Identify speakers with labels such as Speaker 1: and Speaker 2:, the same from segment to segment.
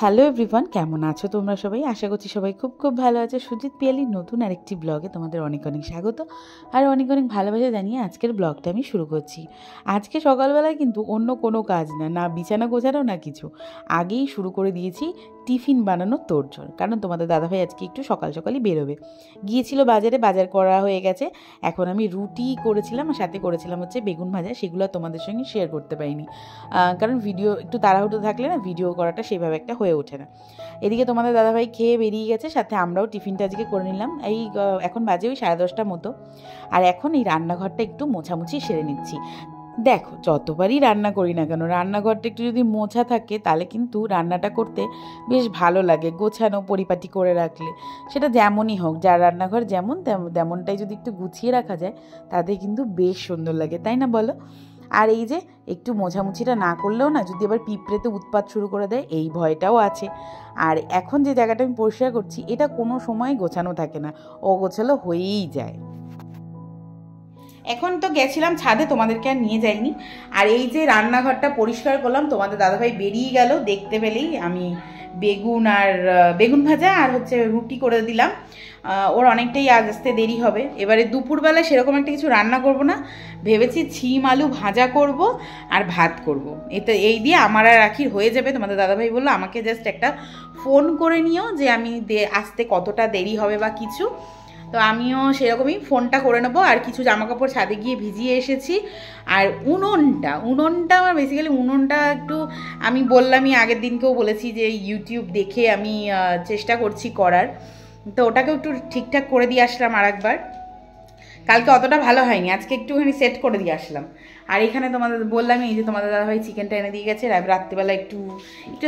Speaker 1: Hello everyone, কেমন আছো তোমরা সবাই? আশা করছি সবাই খুব খুব ভালো আছে। সুজিত পিয়ালির নতুন আরেকটি ব্লগে তোমাদের অনেক অনেক স্বাগত আর অনেক অনেক ভালোবাসা জানিয়ে আজকের ব্লগটা আমি শুরু করছি। আজকে সকালবেলায় কিন্তু অন্য কোনো কাজ না বিছানা গোছানো না কিছু, আগেই শুরু করে দিয়েছি টিফিন বানানোর তোড়জোড়। কারণ তোমাদের দাদাভাই আজকে একটু সকাল সকালই বেরোবে, গিয়েছিল বাজারে, বাজার করা হয়ে গেছে। এখন আমি রুটি করেছিলাম আর সাথে করেছিলাম হচ্ছে বেগুন ভাজা, সেগুলো তোমাদের সঙ্গে শেয়ার করতে পারিনি, কারণ ভিডিও একটু তাড়াহুড়ো থাকলে না ভিডিও করাটা সেভাবে একটা হয়ে ওঠে না। এদিকে তোমাদের দাদাভাই খেয়ে বেরিয়ে গেছে, সাথে আমরাও টিফিনটা আজকে করে নিলাম। এই এখন বাজে ওই 10:30 মতো। আর এখন এই রান্নাঘরটা একটু মোছামুছি সেরে নিচ্ছি। দেখো, যতবারই রান্না করি না কেন, রান্নাঘরটা একটু যদি মোছা থাকে তাহলে কিন্তু রান্নাটা করতে বেশ ভালো লাগে, গোছানো পরিপাটি করে রাখলে। সেটা যেমনই হোক, যার রান্নাঘর যেমন তেমনটাই যদি একটু গুছিয়ে রাখা যায় তাতে কিন্তু বেশ সুন্দর লাগে, তাই না বলো? আর এই যে একটু মোছামুছিটা না করলেও না, যদি আবার পিঁপড়েতে উৎপাত শুরু করে দেয় এই ভয়টাও আছে। আর এখন যে জায়গাটা আমি পরিষ্কার করছি এটা কোনো সময় গোছানো থাকে না, অগোছালো হয়েই যায়। এখন তো গেছিলাম ছাদে, তোমাদেরকে আর নিয়ে যাইনি। আর এই যে রান্নাঘরটা পরিষ্কার করলাম, তোমাদের দাদাভাই বেরিয়ে গেল, দেখতে পেলেই আমি বেগুন ভাজা আর হচ্ছে রুটি করে দিলাম। ওর অনেকটাই আজ আসতে দেরি হবে। এবারে দুপুরবেলা সেরকম একটা কিছু রান্না করব না, ভেবেছি ছিম আলু ভাজা করব আর ভাত করব। এই দিয়ে আমার আর রাখির হয়ে যাবে। তোমাদের দাদাভাই বললো আমাকে জাস্ট একটা ফোন করে নিও যে আমি আসতে কতটা দেরি হবে বা কিছু। তো আমিও সেরকমই ফোনটা করে নেবো। আর কিছু জামাকাপড় ছাদে গিয়ে ভিজিয়ে এসেছি। আর উনুনটা আমার বেসিক্যালি উনুনটা একটু, আমি বললামই আগের দিনকেও বলেছি যে ইউটিউব দেখে আমি চেষ্টা করছি করার, তো ওটাকেও একটু ঠিকঠাক করে দিয়ে আসলাম আর একবার। কালকে অতটা ভালো হয়নি, আজকে একটুখানি সেট করে দিয়ে আসলাম। আর এখানে তোমাদের বললাম এই যে তোমাদের দাদাভাই চিকেনটা এনে দিয়ে গেছে, রাত্রিবেলা একটু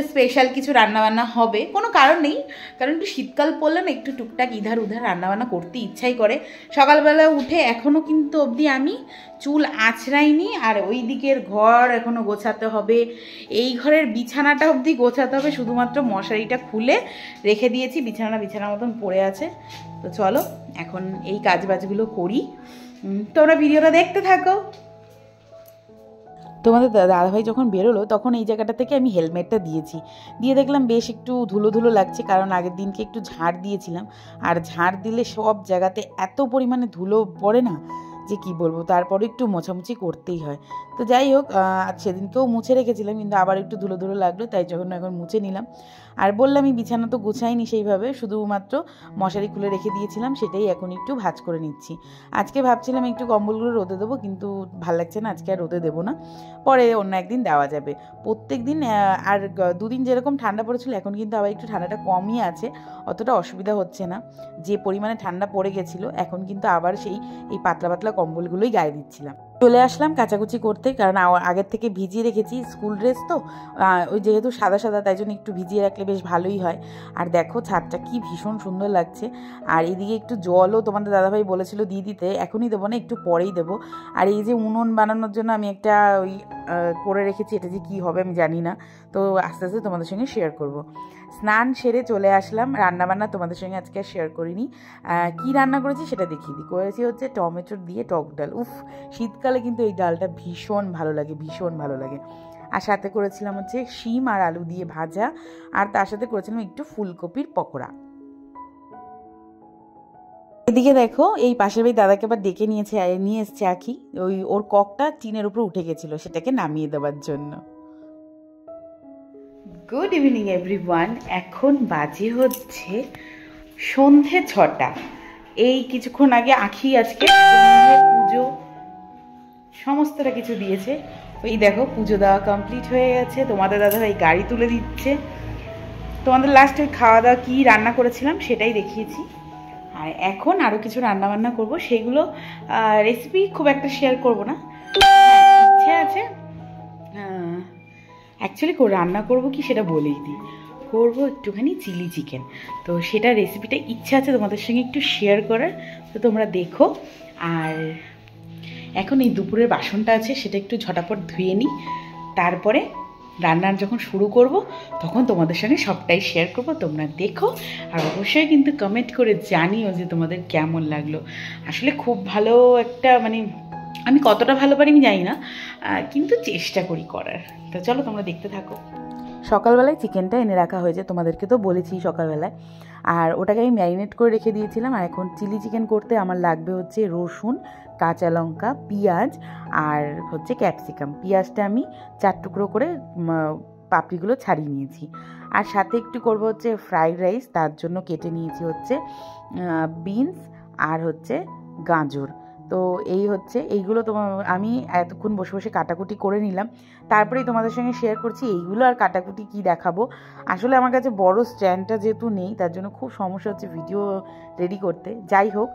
Speaker 1: স্পেশাল কিছু রান্নাবান্না হবে, কোনো কারণ নেই, কারণ একটু শীতকাল পড়লে না একটু টুকটাক ইধার উধার রান্নাবান্না করতে ইচ্ছাই করে। সকালবেলা উঠে এখনও কিন্তু অবধি আমি চুল আঁচড়াইনি, আর ওই দিকের ঘর এখনও গোছাতে হবে, এই ঘরের বিছানাটা অবধি গোছাতে হবে, শুধুমাত্র মশারিটা খুলে রেখে দিয়েছি, বিছানার মতন পড়ে আছে। তো চলো এখন এই কাজবাজগুলো করি, তোমরা ভিডিওটা দেখতে থাকো। তোমাদের দাদাভাই যখন বেরোলো তখন এই জায়গাটা থেকে আমি হেলমেটটা দিয়ে দেখলাম বেশ একটু ধুলো ধুলো লাগছে, কারণ আগের দিনকে একটু ঝাড় দিয়েছিলাম। আর ঝাড় দিলে সব জায়গাতে এত পরিমাণে ধুলো পড়ে না যে কি বলবো, তারপরে একটু মোছামুছি করতেই হয়। তো যাই হোক, সেদিনকেও মুছে রেখেছিলাম কিন্তু আবার একটু ধুলো ধুলো লাগলো, তাই যখন এখন মুছে নিলাম। আর বললাম এই বিছানা তো গুছাইনি সেইভাবে, শুধুমাত্র মশারি খুলে রেখে দিয়েছিলাম, সেটাই এখন একটু ভাঁজ করে নিচ্ছি। আজকে ভাবছিলাম একটু কম্বলগুলো রোদে দেবো, কিন্তু ভাল লাগছে না, আজকে আর রোদে দেবো না, পরে অন্য একদিন দেওয়া যাবে। প্রত্যেক দিন আর দুদিন যেরকম ঠান্ডা পড়েছিল এখন কিন্তু আবার একটু ঠান্ডাটা কমই আছে, অতটা অসুবিধা হচ্ছে না। যে পরিমাণে ঠান্ডা পড়ে গেছিলো এখন কিন্তু আবার এই পাতলা পাতলা কম্বলগুলোই গায়ে দিচ্ছিলাম। চলে আসলাম কাচাকুচি করতে, কারণ আগের থেকে ভিজিয়ে রেখেছি, স্কুল ড্রেস তো ওই যেহেতু সাদা সাদা, তাই জন্য একটু ভিজিয়ে রাখলে বেশ ভালোই হয়। আর দেখো ছাদটা কি ভীষণ সুন্দর লাগছে। আর এদিকে একটু জলও তোমাদের দাদাভাই বলেছিল দিয়ে দিতে, এখনই দেবো না, একটু পরেই দেবো। আর এই যে উনুন বানানোর জন্য আমি একটা ওই করে রেখেছি, এটা যে কী হবে আমি জানি না, তো আস্তে আস্তে তোমাদের সঙ্গে শেয়ার করব। স্নান সেরে চলে আসলাম, রান্নাবান্না তোমাদের সঙ্গে আজকে আর শেয়ার করিনি। কী রান্না করেছি সেটা দেখিয়ে দিই। করেছি হচ্ছে টমেটো দিয়ে টক ডাল। উফ, শীতকালে কিন্তু এই ডালটা ভীষণ ভালো লাগে। আর সাথে করেছিলাম হচ্ছে শিম আর আলু দিয়ে ভাজা, আর তার সাথে করেছিলাম একটু ফুলকপির পকোড়া। এদিকে দেখো, এই পাশের বাড়ি দাদাকে আবার ডেকে নিয়ে এসছে আখি, ওর ককটা টিনের উপর উঠে গেছিল, সেটাকে নামিয়ে দেওয়ার জন্য। গুড ইভিনিং এভরিওয়ান, এখন বাজে হচ্ছে সন্ধে 6টা। এই কিছুক্ষণ আগে আখি আজকে সন্ধে পুজো সমস্তটা কিছু দিয়েছে। ওই দেখো পুজো দেওয়া কমপ্লিট হয়ে গেছে, তোমাদের দাদাভাই গাড়ি তুলে দিচ্ছে। তোমাদের লাস্টে খাওয়া দাওয়া কী রান্না করেছিলাম সেটাই দেখিয়েছি। আর এখন আরও কিছু রান্নাবান্না করব, সেগুলো রেসিপি খুব একটা শেয়ার করব না, ইচ্ছে আছে অ্যাকচুয়ালি রান্না করব কি সেটা বলেই দিই, করবো একটুখানি চিলি চিকেন। তো সেটা রেসিপিটা ইচ্ছা আছে তোমাদের সঙ্গে একটু শেয়ার করার, তো তোমরা দেখো। আর এখন এই দুপুরের বাসনটা আছে সেটা একটু ঝটাপট ধুয়ে নিই, তারপরে রান্নার যখন শুরু করব তখন তোমাদের সঙ্গে সবটাই শেয়ার করব, তোমরা দেখো। আর অবশ্যই কিন্তু কমেন্ট করে জানিও যে তোমাদের কেমন লাগলো। আসলে খুব ভালো একটা, মানে আমি কতটা ভালো পারি আমি জানি না, কিন্তু চেষ্টা করি করার। তো চলো তোমরা দেখতে থাকো। সকালবেলায় চিকেনটা এনে রাখা হয়েছে, তোমাদেরকে তো বলেছি সকালবেলায়। আর ওটাকে আমি ম্যারিনেট করে রেখে দিয়েছিলাম। আর এখন চিলি চিকেন করতে আমার লাগবে হচ্ছে রসুন, কাঁচা লঙ্কা, পেঁয়াজ আর হচ্ছে ক্যাপসিকাম। পেঁয়াজটা আমি 4 টুকরো করে পাপড়িগুলো ছাড়িয়ে নিয়েছি। আর সাথে একটু করব হচ্ছে ফ্রাইড রাইস, তার জন্য কেটে নিয়েছি হচ্ছে বিনস আর হচ্ছে গাজর। তো এই হচ্ছে এইগুলো আমি এতক্ষণ বসে বসে কাটাকুটি করে নিলাম, তারপরেই তোমাদের সঙ্গে শেয়ার করছি। এইগুলো আর কাটাকুটি কি দেখাবো, আসলে আমার কাছে বড় স্ট্যান্ডটা যেহেতু নেই, তার জন্য খুব সমস্যা হচ্ছে ভিডিও রেডি করতে। যাই হোক,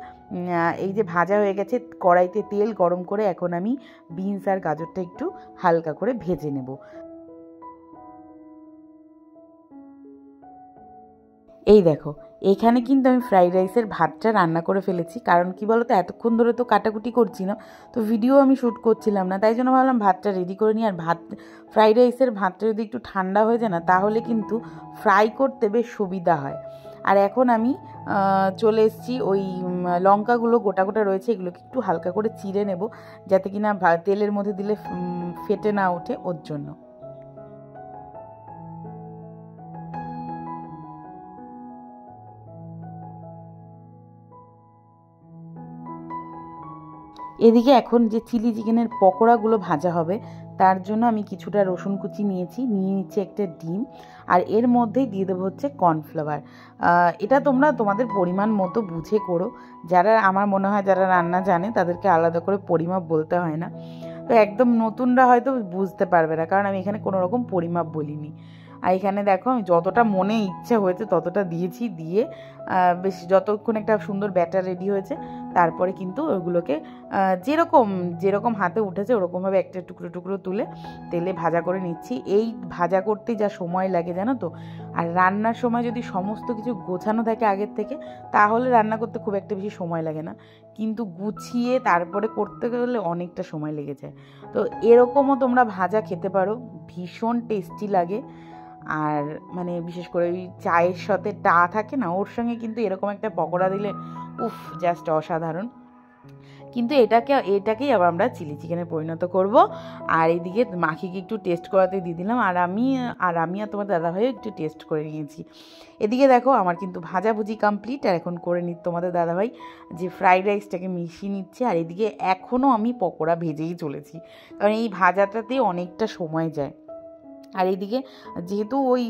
Speaker 1: এই যে ভাজা হয়ে গেছে, কড়াইতে তেল গরম করে এখন আমি বিনস আর গাজরটা একটু হালকা করে ভেজে নেব। এই দেখো, এখানে কিন্তু আমি ফ্রাইড রাইসের ভাতটা রান্না করে ফেলেছি। কারণ কি বলো তো, এতক্ষণ ধরে তো কাটাকুটি করছি না, তো ভিডিও আমি শ্যুট করছিলাম না, তাই জন্য ভাবলাম ভাতটা রেডি করে নিই। আর ফ্রাইড রাইসের ভাতটা যদি একটু ঠান্ডা হয়ে যায় না, তাহলে কিন্তু ফ্রাই করতে বেশ সুবিধা হয়। আর এখন আমি চলে এসেছি, ওই লঙ্কাগুলো গোটা গোটা রয়েছে, এগুলোকে একটু হালকা করে চিড়ে নেব, যাতে কিনা তেলের মধ্যে দিলে ফেটে না ওঠে, ওর জন্য। এদিকে এখন যে চিলি চিকেনের পকোড়াগুলো ভাজা হবে, তার জন্য আমি কিছুটা রসুন কুচি নিয়েছি, নিয়ে নিচ্ছি একটা ডিম, আর এর মধ্যেই দিয়ে দেবো হচ্ছে কর্নফ্লাওয়ার। এটা তোমরা তোমাদের পরিমাণ মতো বুঝে করো। যারা, আমার মনে হয় যারা রান্না জানে তাদেরকে আলাদা করে পরিমাপ বলতে হয় না। তো একদম নতুনরা হয়তো বুঝতে পারবে না, কারণ আমি এখানে কোনো রকম পরিমাপ বলিনি। আর এখানে দেখো আমি যতটা মনে ইচ্ছা হয়েছে ততটা দিয়েছি, দিয়ে বেশ যতক্ষণ একটা সুন্দর ব্যাটার রেডি হয়েছে, তারপরে কিন্তু ওগুলোকে যেরকম যেরকম হাতে উঠেছে ওরকমভাবে একটা টুকরো টুকরো তুলে তেলে ভাজা করে নিচ্ছি। এই ভাজা করতে যা সময় লাগে জানো তো, আর রান্নার সময় যদি সমস্ত কিছু গোছানো থাকে আগের থেকে, তাহলে রান্না করতে খুব একটা বেশি সময় লাগে না, কিন্তু গুছিয়ে তারপরে করতে গেলে অনেকটা সময় লেগে যায়। তো এরকমও তোমরা ভাজা খেতে পারো, ভীষণ টেস্টি লাগে। আর মানে বিশেষ করে ওই চায়ের সাথে থাকে না, ওর সঙ্গে কিন্তু এরকম একটা পকোড়া দিলে উফ, জাস্ট অসাধারণ। কিন্তু এটাকেই আবার আমরা চিলি চিকেনে পরিণত করব। আর এইদিকে মাখিকে একটু টেস্ট করাতে দিয়ে দিলাম, আর আমি আর তোমার দাদাভাইও একটু টেস্ট করে নিয়েছি। এদিকে দেখো আমার কিন্তু ভাজাভুজি কমপ্লিট, আর এখন করে তোমাদের দাদাভাই যে ফ্রাইড রাইসটাকে মিশিয়ে নিচ্ছে। আর এদিকে এখনও আমি পকোড়া ভেজেই চলেছি, কারণ এই ভাজাটাতে অনেকটা সময় যায়। আর এইদিকে যেহেতু ওই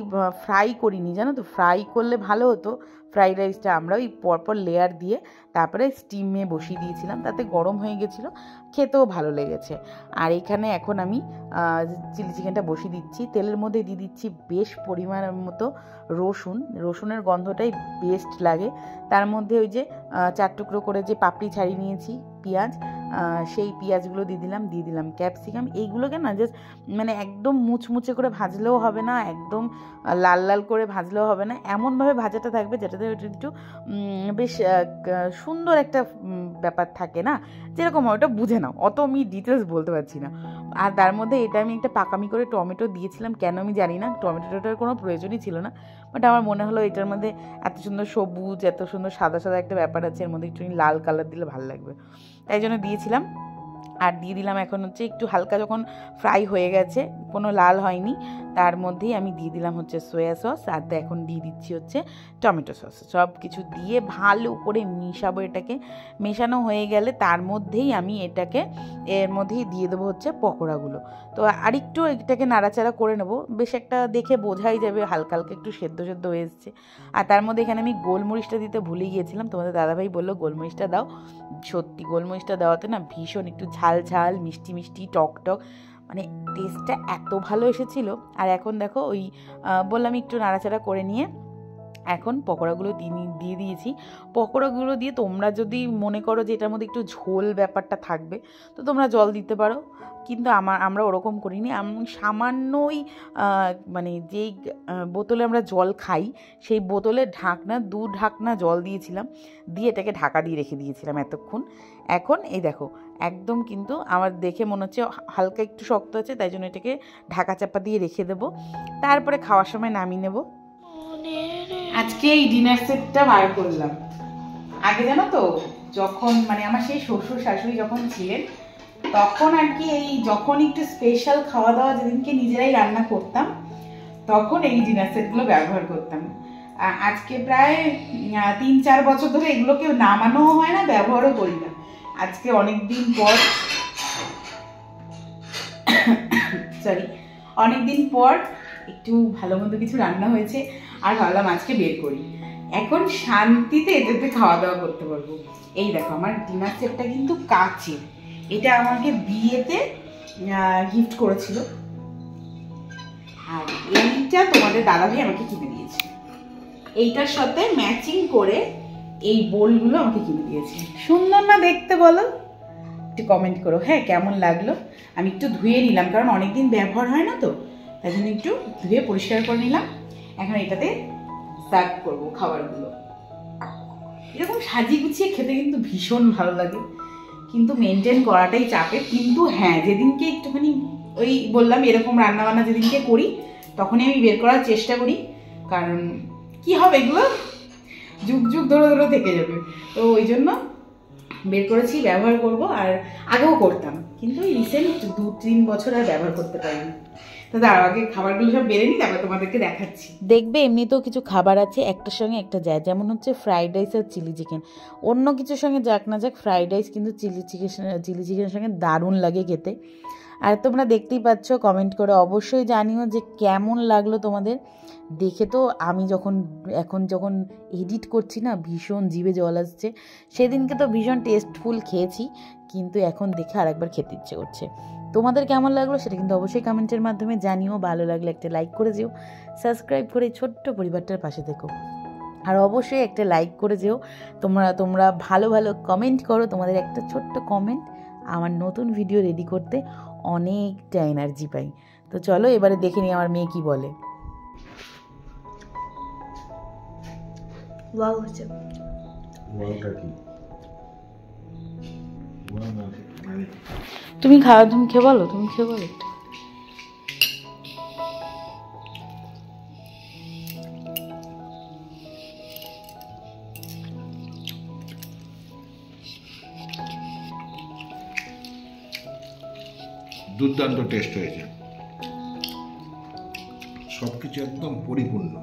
Speaker 1: ফ্রাই করিনি, জানো তো, ফ্রাই করলে ভালো হতো। ফ্রাইড রাইসটা আমরা ওই পরপর লেয়ার দিয়ে তারপরে স্টিমে বসিয়ে দিয়েছিলাম, তাতে গরম হয়ে গেছিলো, খেতেও ভালো লেগেছে। আর এখানে এখন আমি চিলি চিকেনটা বসিয়ে দিচ্ছি, তেলের মধ্যে দিয়ে দিচ্ছি বেশ পরিমাণের মতো রসুনের গন্ধটাই বেস্ট লাগে। তার মধ্যে ওই যে 4 টুকরো করে যে পাপড়ি ছাড়িয়ে নিয়েছি পেঁয়াজ, সেই পেঁয়াজগুলো দিয়ে দিলাম ক্যাপসিকাম। এইগুলোকে না জাস্ট মানে একদম মুচমুচে করে ভাজলেও হবে না, একদম লাল লাল করে ভাজলেও হবে না, এমনভাবে ভাজাটা থাকবে যেটাতে একটু বেশ সুন্দর একটা ব্যাপার থাকে না, যেরকম হয় ওটা বুঝে নাও, অত আমি ডিটেলস বলতে পারছি না। আর তার মধ্যে এটা আমি একটা পাকামি করে টমেটো দিয়েছিলাম, কেন আমি জানি না, টমেটোটার কোনো প্রয়োজনই ছিল না, বাট আমার মনে হলো এটার মধ্যে এত সুন্দর সবুজ, এত সুন্দর সাদা সাদা একটা ব্যাপার আছে, এর মধ্যে একটু লাল কালার দিলে ভালো লাগবে, তাই জন্য দিয়েছিলাম। আর দিয়ে দিলাম এখন হচ্ছে একটু হালকা যখন ফ্রাই হয়ে গেছে, কোনো লাল হয়নি, তার মধ্যেই আমি দিয়ে দিলাম হচ্ছে সয়া সস, আর এখন দিয়ে দিচ্ছি হচ্ছে টমেটো সস। সব কিছু দিয়ে ভালো করে মিশাবো, এটাকে মেশানো হয়ে গেলে তার মধ্যেই আমি এর মধ্যেই দিয়ে দেবো হচ্ছে পকোড়াগুলো। তো আরেকটু এটাকে নাড়াচাড়া করে নেবো, বেশ একটা দেখে বোঝাই যাবে হালকা হালকা একটু সেদ্ধ সেদ্ধ হয়ে এসছে। আর তার মধ্যে এখানে আমি গোলমরিচটা দিতে ভুলে গিয়েছিলাম, তোমাদের দাদাভাই বললো গোলমরিচটা দাও, সত্যি গোলমরিচটা দেওয়াতে না ভীষণ একটু ঝাল ঝাল মিষ্টি মিষ্টি টক টক, মানে টেস্টটা এত ভালো এসেছিলো। আর এখন দেখো ওই বললাম একটু নাড়াচাড়া করে নিয়ে এখন পকোড়াগুলো দিয়ে দিয়েছি। পকোড়াগুলো দিয়ে তোমরা যদি মনে করো যে এটার মধ্যে একটু ঝোল ব্যাপারটা থাকবে, তো তোমরা জল দিতে পারো, কিন্তু আমরা ওরকম করিনি। আমি সামান্যই মানে যেই বোতলে আমরা জল খাই সেই বোতলের ঢাকনা 2 ঢাকনা জল দিয়েছিলাম, দিয়ে এটাকে ঢাকা দিয়ে রেখে দিয়েছিলাম এতক্ষণ। এখন এই দেখো একদম কিন্তু আমার দেখে মনে হচ্ছে হালকা একটু শক্ত আছে, তাই জন্য এটাকে ঢাকা চাপা দিয়ে রেখে দেবো, তারপরে খাওয়ার সময় নামিয়ে নেব। আজকে এই ডিনার সেটটা বার করলাম। আগে জানো তো, যখন মানে আমার সেই শ্বশুর শাশুড়ি যখন ছিলেন, তখন আর কি এই যখন একটু স্পেশাল খাওয়া দাওয়া যেদিনকে নিজেরাই রান্না করতাম, তখন এই ডিনার সেটগুলো ব্যবহার করতাম। আজকে প্রায় 3-4 বছর ধরে এগুলোকে নামানোও হয় না, ব্যবহারও করি না। আজকে অনেকদিন পর অনেকদিন পর একটু ভালো মন্দ কিছু রান্না হয়েছে, আর ভাবলাম আজকে বের করি। এখন শান্তিতে এটাতে খাওয়া দাওয়া করতে পারবো। এই দেখো আমার ডিনার সেটটা কিন্তু কাচের, এটা আমাকে বিয়েতে গিফট করেছিল, আর এইটা তোমাদের দাদাভাই আমাকে কিনে দিয়েছে। এইটার সাথে ম্যাচিং করে এই বোলগুলো আমাকে কিনে দিয়েছে। সুন্দর না দেখতে বলো? একটু কমেন্ট করো হ্যাঁ কেমন লাগলো। আমি একটু ধুয়ে নিলাম, কারণ অনেকদিন ব্যবহার হয় না তো, তাই জন্য একটু ধুয়ে পরিষ্কার করে নিলাম। এখন এটাতে সার্ভ করবো খাবারগুলো। এরকম সাজিয়ে গুছিয়ে খেতে কিন্তু ভীষণ ভালো লাগে, কিন্তু মেনটেন করাটাই চাপের। কিন্তু হ্যাঁ, যেদিনকে একটুখানি ওই বললাম এরকম রান্নাবান্না যেদিনকে করি, তখনই আমি বের করার চেষ্টা করি, কারণ কি হবে এগুলো যুগ যুগ ধরে ধরে থেকে যাবে। তো ওই জন্য বের করেছি, ব্যবহার করব। আর আগেও করতাম, কিন্তু এই রিসেন্ট 2-3 বছর আর ব্যবহার করতে পারিনি। তো তার আগে খাবারগুলো সব বেড়ে নিই, তারপর তোমাদেরকে দেখাচ্ছি। দেখবে এমনিতেও কিছু খাবার আছে একটার সঙ্গে একটা যায়, যেমন হচ্ছে ফ্রাইড রাইস আর চিলি চিকেন। অন্য কিছুর সঙ্গে যাক না যাক, ফ্রাইড রাইস কিন্তু চিলি চিকেনের সঙ্গে দারুণ লাগে খেতে। আর তোমরা দেখতেই পাচ্ছ, কমেন্ট করে অবশ্যই জানিও যে কেমন লাগলো তোমাদের দেখে। তো আমি যখন এডিট করছি না, ভীষণ জিভে জল আসছে। সেদিনকে তো ভীষণ টেস্টফুল খেয়েছি, কিন্তু এখন দেখে আরেকবার খেতে ইচ্ছে করছে। তোমাদের কেমন লাগলো সেটা কিন্তু অবশ্যই কমেন্টের মাধ্যমে জানিও। ভালো লাগলে একটা লাইক করে যেও, সাবস্ক্রাইব করে ছোট্ট পরিবারটার পাশে থেকো, আর অবশ্যই একটা লাইক করে যেও। তোমরা ভালো ভালো কমেন্ট করো, তোমাদের একটা ছোট্ট কমেন্ট আমার নতুন ভিডিও রেডি করতে অনেকটা এনার্জি পাই। তো চলো এবারে দেখে নিই আমার মেয়ে কি বলে। তুমি খেয়ে বলো, তুমি খেয়ে বলো।
Speaker 2: দুর্দান্ত টেস্ট হয়েছে, সবকিছু একদম পরিপূর্ণ।